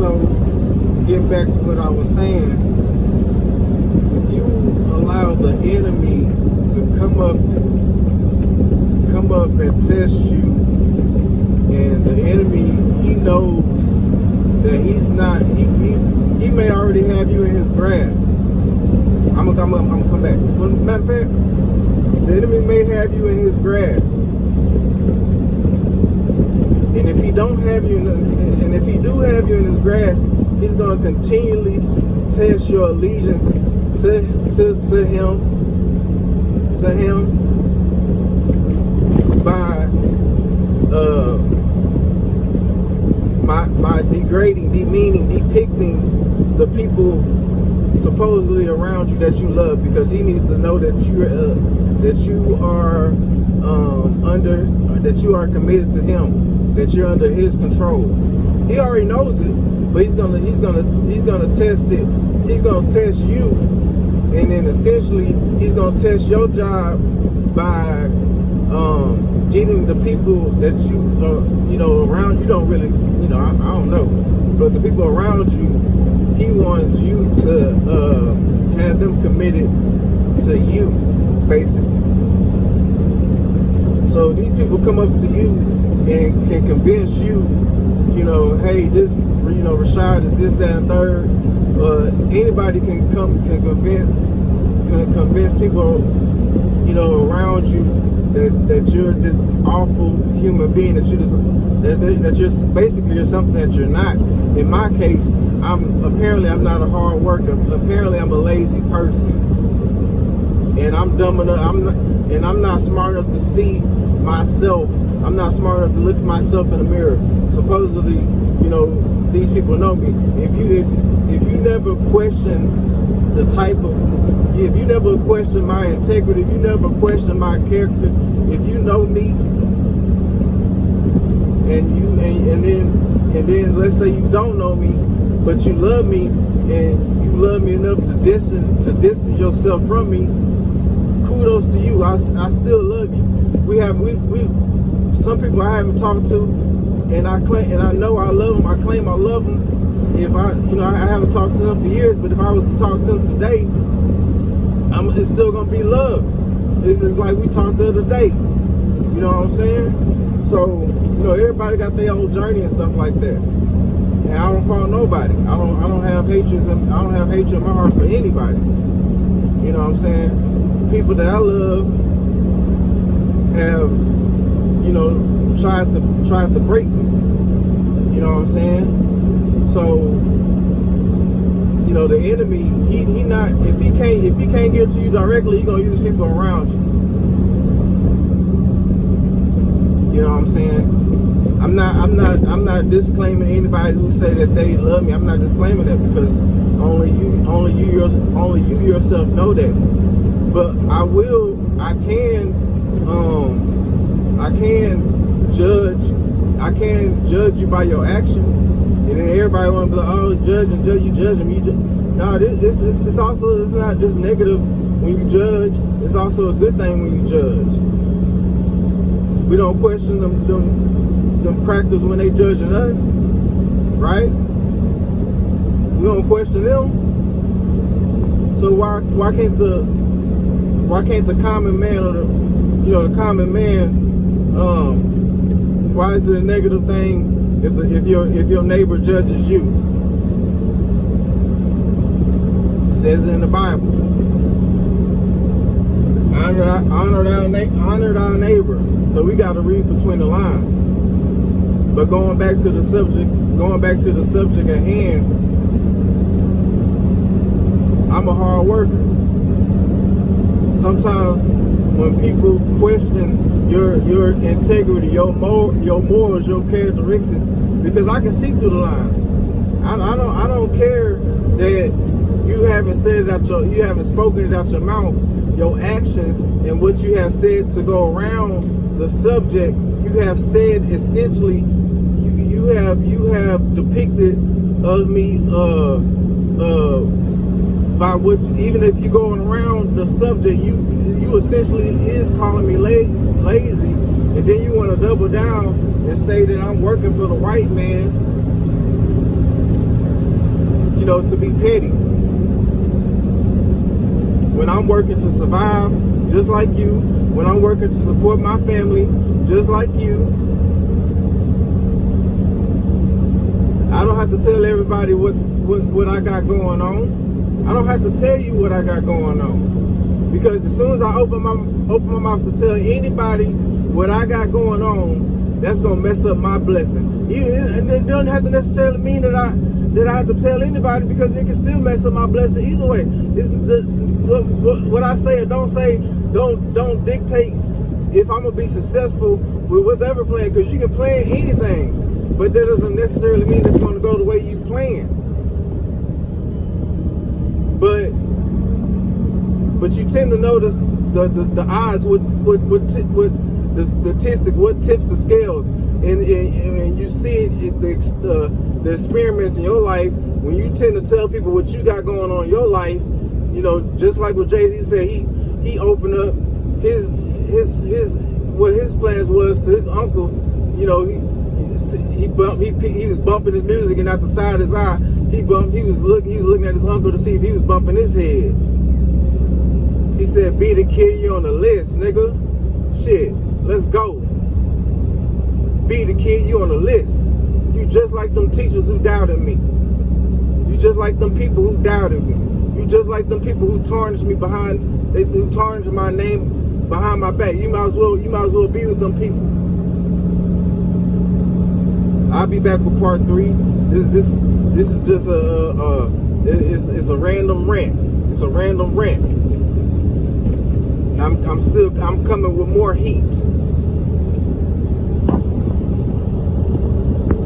So, getting back to what I was saying, if you allow the enemy to come up and test you, and the enemy, he knows that he's not, he may already have you in his grasp. I'm gonna come back. Matter of fact, the enemy may have you in his grasp. And if he don't have you and if he do have you in his grasp, he's gonna continually test your allegiance to him by degrading, demeaning, depicting the people supposedly around you that you love, because he needs to know that you are committed to him, that you're under his control. He already knows it, but he's gonna test it. He's gonna test you, and then essentially he's gonna test your job by getting the people that you around you. Don't really, I don't know, but the people around you, he wants you to have them committed to you, basically. So these people come up to you and can convince you, hey, this, Rashad is this, that, and third. Anybody can convince people, around you that you're this awful human being, that you're basically you're something that you're not. In my case, I'm not a hard worker. Apparently, I'm a lazy person, and I'm dumb enough. I'm not smart enough to see myself. I'm not smart enough to look at myself in the mirror. Supposedly, these people know me. If you never question if you never question my integrity, if you never question my character, if you know me, and then let's say you don't know me, but you love me, and you love me enough to distance yourself from me, kudos to you. I still love you. We some people I haven't talked to, and I know I love them. I claim I love them. If I haven't talked to them for years, but if I was to talk to them today, it's still gonna be love. This is like we talked the other day. You know what I'm saying? So, everybody got their own journey and stuff like that. And I don't fault nobody. I don't have hatred in my heart for anybody. You know what I'm saying? People that I love have, tried to break me. You know what I'm saying? So, the enemy, he not, if he can't get to you directly, he gonna use people around you. You know what I'm saying? I'm not disclaiming anybody who say that they love me. I'm not disclaiming that, because only you yourself know that. But I can judge you by your actions. And then everybody want to be like, oh, you judge him. No, it's not just negative when you judge. It's also a good thing when you judge. We don't question them crackers when they judging us, right? We don't question them. So why can't the common man, or the common man, why is it a negative thing if your neighbor judges you? It says it in the Bible. Honor our neighbor. So we got to read between the lines. But going back to the subject at hand, I'm a hard worker. Sometimes when people question your integrity, your morals, your characteristics, because I can see through the lines. I don't care that you haven't spoken it out your mouth. Your actions and what you have said to go around the subject, you have said essentially, you have depicted of me by what, even if you're going around the subject, you essentially is calling me lazy, and then you want to double down and say that I'm working for the white man. to be petty. When I'm working to survive, just like you, when I'm working to support my family, just like you, I don't have to tell everybody what I got going on. I don't have to tell you what I got going on. Because as soon as I open my mouth to tell anybody what I got going on, that's gonna mess up my blessing. And it doesn't have to necessarily mean that I have to tell anybody, because it can still mess up my blessing either way. It's what I say or don't say don't dictate if I'm gonna be successful with whatever plan, because you can plan anything. But that doesn't necessarily mean it's going to go the way you plan. But you tend to notice the odds, what the statistic, what tips the scales, and you see it, the experiments in your life when you tend to tell people what you got going on in your life. Just like what Jay-Z said, he opened up his what his plans was to his uncle. He was bumping his music, and out the side of his eye, he was looking at his uncle to see if he was bumping his head. He said, "Be the kid, you on the list, nigga. Shit, let's go. Be the kid, you on the list. You just like them teachers who doubted me. You just like them people who doubted me. You just like them people who tarnished me who tarnished my name behind my back. You might as well be with them people." I'll be back with part 3. This is just it's a random rant. It's a random rant. I'm coming with more heat.